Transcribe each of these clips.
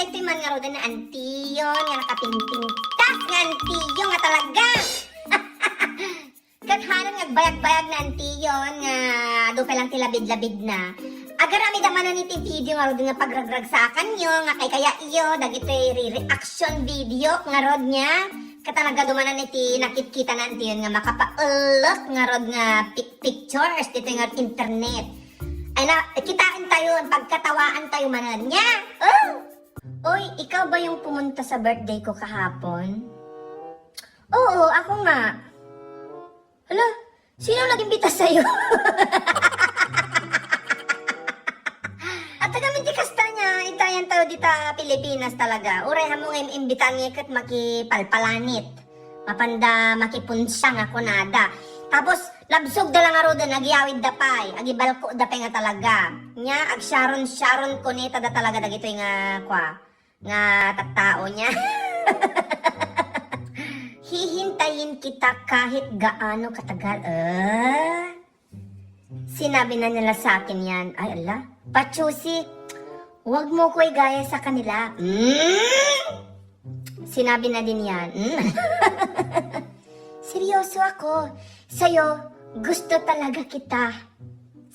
dahito man nga ro na antiyon nga nakapingpingtas nga antiyon nga talaga. Katharan nga bayag-bayag na antiyon nga do pa lang tilabid-labid na. Agarami naman na niti video nga ro nga pagragrag sa akan nyo nga kaya iyo dagitoy reaction video nga rod niya. Katalaga dumanan iti nakit-kita na antiyon nga makapaulok nga rod nga pictures dito nga internet. Ay na, kitain tayo, pagkatawaan tayo manan niya. Oh! Oy, ikaw ba yung pumunta sa birthday ko kahapon? Oo, ako nga. Hala, sino nag-imbita sa'yo? At tagamin di kasta niya, itayan tayo dita Pilipinas talaga. Uray hamong imbitan niya kat makipalpalanit. Mapanda makipunsang ako nada. Tapos, labsog da lang aro da, nagyawid da pay. Agibalko da pay nga talaga. Nya, ag Sharon ko nita da talaga da gito'y nga, nga tattao niya. Hihintayin kita kahit gaano katagal. Sinabi na nila sa akin yan. Ay, ala, Pachusi, wag mo ko'y gaya sa kanila. Sinabi na din yan. Seryoso ako. Sa'yo, gusto talaga kita.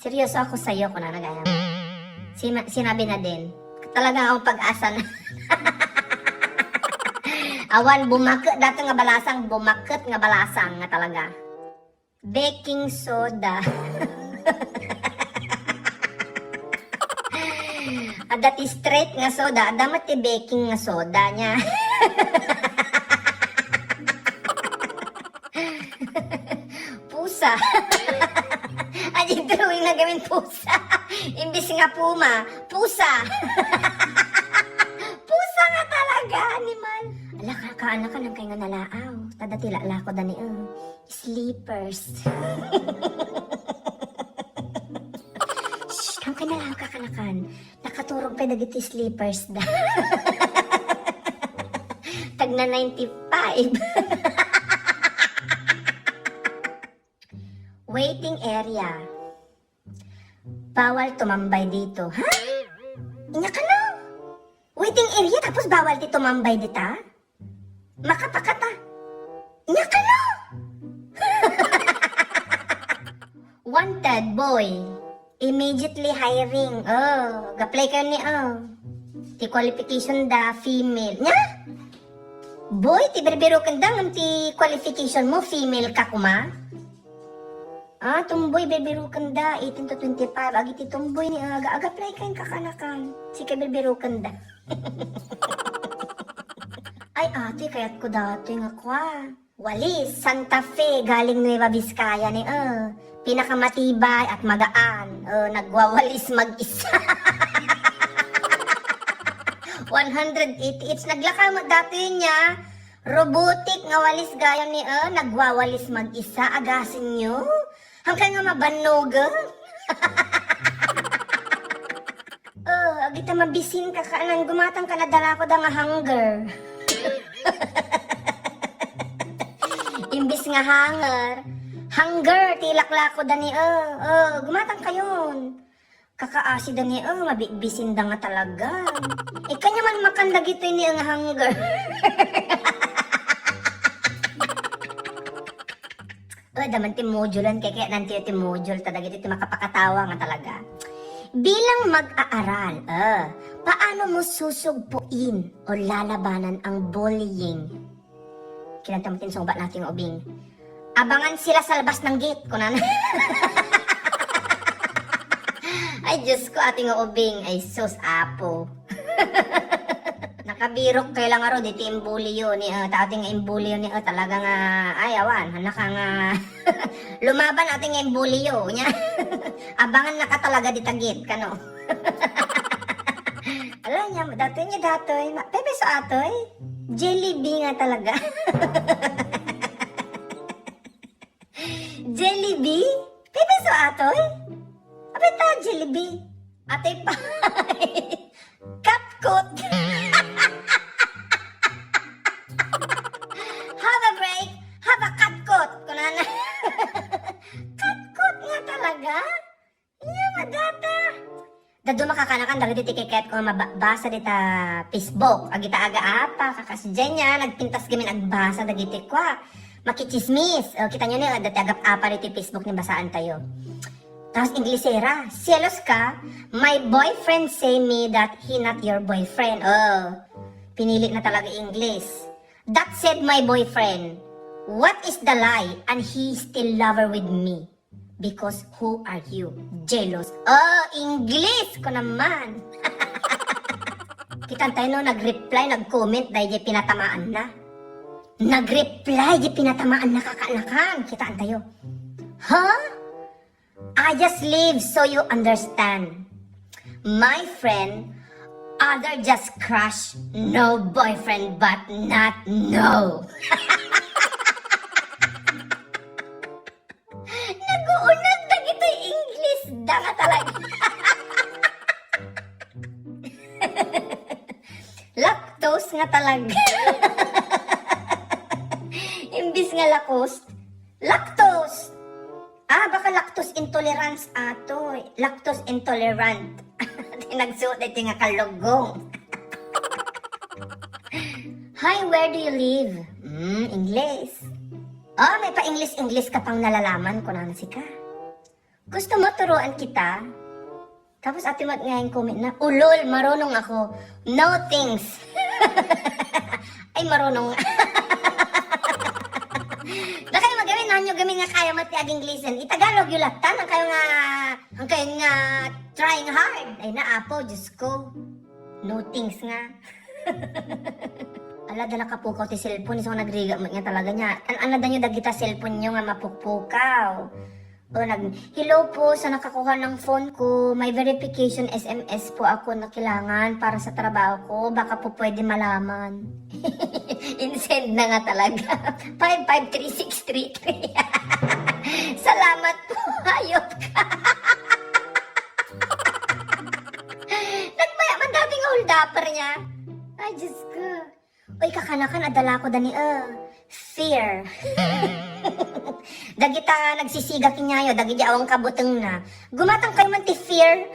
Seryoso ako sa'yo kung nanagaya. Sinabi na din. Talaga akong pag-asa na. Awan, bumakit. Dato nga balasang, bumakit nga balasang nga talaga. Baking soda. Dati straight nga soda. Damat ti baking nga soda niya. Pusa. Ay, drawing na gawin pusa. Imbis nga puma, pusa. Pusa nga talaga, animal. Ala, kakaanak ka lang kayo nga nalaaw. Tadatila ko dani, sleepers. Shhh, kang kanalaaw kakanakan. Nakaturog pa dagiti sleepers da. Tagna 95. Waiting area. Bawal tumambay dito. Ha? Inya ka no? Waiting area tapos bawal di tumambay dita? Makapakata. Inya ka no? Wanted boy. Immediately hiring. Oh, ga-play ka ni Ti qualification da female. Nya? Boy, ti berbero kanda ng ti qualification mo female ka kuma? Tumboy, beberukan da, 18 to 25. Agi ti tumboy ni aga-apply kain kakanakan. Si kay beberukan da. Ay, ate, kaya't ko dati nga kwa. Walis, Santa Fe, galing Nueva Vizcaya ni pinakamatibay at magaan. Nagwawalis mag-isa. 188. Naglaka mo dati niya. Robotic nga walis gaya ni nagwawalis mag-isa. Agasin nyo. Hanggang nga mabanog. Agita mabisin ka nang gumatang ka na dala ko da nga hunger. Imbis nga hunger, tilakla ko da ni gumatang kayon. Kakaasi da ni mabibisin da nga talaga. Kanya man makandag ito ni ang hunger. Daman ti modulan kaya nanti ti module talaga iti makapakatawa nga talaga. Bilang mag-aaral, paano mo susugpuin o lalabanan ang bullying? Kinantamatin sa ubat natin ubing. Abangan sila sa labas ng gate, kunan. Ay, Diyos ko, ating ubing. Ay, sus, apo. Nakabirok kayo lang aro, dito imbuli yun. Ating imbuli yun, talagang, ayawan, naka nga, lumaban ating imbuli yun. Abangan na ka talaga ditagit, kano? Alam niya, datoy, pepe so atoy, Jollibee nga talaga. Jollibee? Pepe so atoy? Apeta, Jollibee. Atoy pa. Kapkot. Have a break. Have a katkot. Kunana. Katkot nga talaga? Iya, madata. Dado makakanakan Saan dari tiket ko mabasa dita Facebook. Agita aga apa kakasdyan niya nagpintas gamin agbasa dagiti kwa. Makichismis. Kita nyo niya dati agap apa diti Facebook ni basaan tayo. Tapos Inglesera, selos ka? My boyfriend say me that he not your boyfriend. Pinili na talaga English. That said my boyfriend, what is the lie and he still lover with me? Because who are you? Jealous. English ko naman. Kita tayo no, nag-reply, nag-comment dahil pinatamaan na. Nag-reply, pinatamaan na kakanakan. Kita tayo. Huh? I just live so you understand. My friend, other just crush, no boyfriend but not no. Nag-uunag na gito'y English. Da nga talaga. Lactose nga talaga. Imbis nga lactose. Baka lactose intolerance ato. Lactose intolerant. Nagsuot ito nga kalugong. Hi, where do you live? English. May pa-English ka pang nalalaman ko na si ka. Gusto mo turuan kita? Tapos ati mat nga yung comment na, ulol, marunong ako. No thanks. Ay, marunong. Na kayo magawin, nanyo gamin nga kaya mati aging listen. Itagalog yung latan, ang kayo nga trying hard. Ay naapo, Diyos ko. No thanks nga. Ala, dala kapukaw ti cellphone. Isang nagriga mo nga talaga niya. Ano da nyo dagita cellphone nyo nga mapukpukaw. Hello po, sa nakakuha ng phone ko. May verification SMS po ako na kailangan para sa trabaho ko. Baka po pwede malaman. In-send na nga talaga. 553633. Salamat po, hayop ka. Nagmaya man dating hold upper niya. Ay, Diyos ko. Uy, kakanakan, adala ko dani, fear. Dagita nagsisiga kinyayo, dagi awang kabuteng na. Gumatang kayo man ti fear.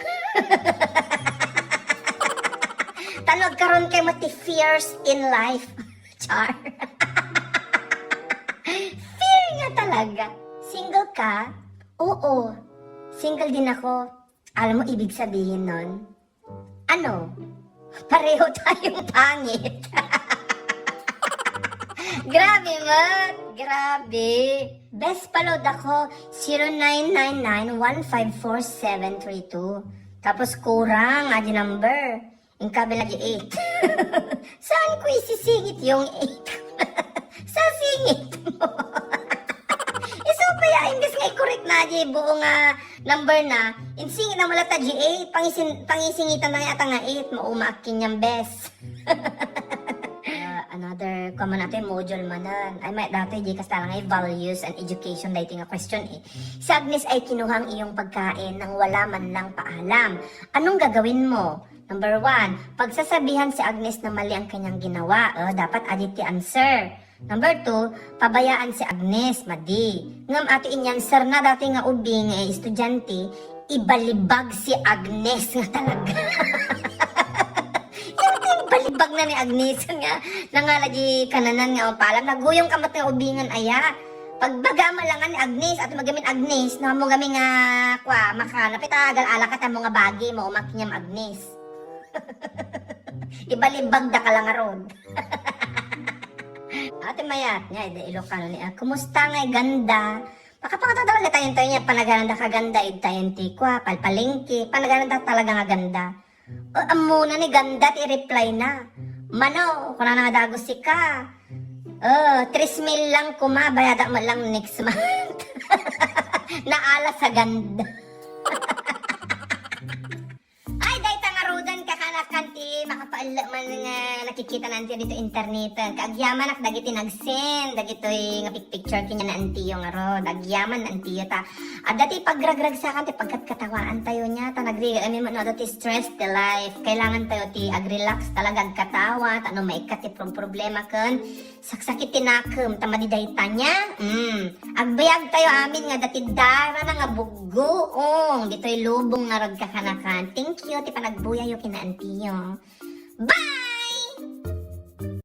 Tanod karon kayo man ti fears in life. Char. Fear nga talaga. Single ka? Oo. Single din ako. Alam mo ibig sabihin nun? Ano? Pareho tayong pangit. Grabe, Mat. Grabe. Best palod ako, 0999-154-732. Tapos kurang, adi number. Yung kabila di 8. Saan ko isisingit yung 8? Sa singit mo. Iso pa ya, imbes nga i-correct na di buong number na. Insingit na malata di 8. Pangisingitan na yata nga 8. Maumakin niyang best. Another common natin module manan. Ay may dati di kas talang ay values and education dating nga question eh. Si Agnes ay kinuhang iyong pagkain nang wala man lang paalam. Anong gagawin mo? Number 1, pagsasabihan si Agnes na mali ang kanyang ginawa. Dapat aditi answer. Number 2, pabayaan si Agnes, madi. Ngam ato inyan sir na dati nga ubing estudyante, ibalibag si Agnes nga talaga. Balibag na ni Agnes nga nangalagi kananan nga palam naguyong kamat nga ubingan aya pagbaga malangan ni Agnes at magamin Agnes na mo gami nga kwa makana pitagal ala ka ta mo nga bagi mo umakinyam Agnes. Ibalibag da ka lang aron. Ate mayat nya ida Ilocano ni kumusta nga ganda pakapakatadaw tayo niya panaganda ka ganda itayen ti kwa palpalengke panaganda talaga nga ganda. Muna ni ganda i-reply na. Mano, kung na dagos si ka. 3,000 lang bayada mo lang next month. Naala sa ganda. Ay, day tangarudan ka kanakan ti ala man nga nakikita na antiyo dito internet. Kaagyaman ak dagiti nag-send, dagitoy nga picture kinya na antiyo nga ro. Dagyaman na antiyo ta. At dati pagragrag sa kan ti pagkatkatawaan tayo niya ta nagri mo no ti stress ti life. Kailangan tayo ti ag-relax talaga katawa ta no maikat ti problema ken saksakit tinakem ta madidayta niya. Agbayag tayo amin nga dati dara na nga buggoong ditoy lubong nga rag kakanakan. Thank you ti panagbuya yo kina antiyo.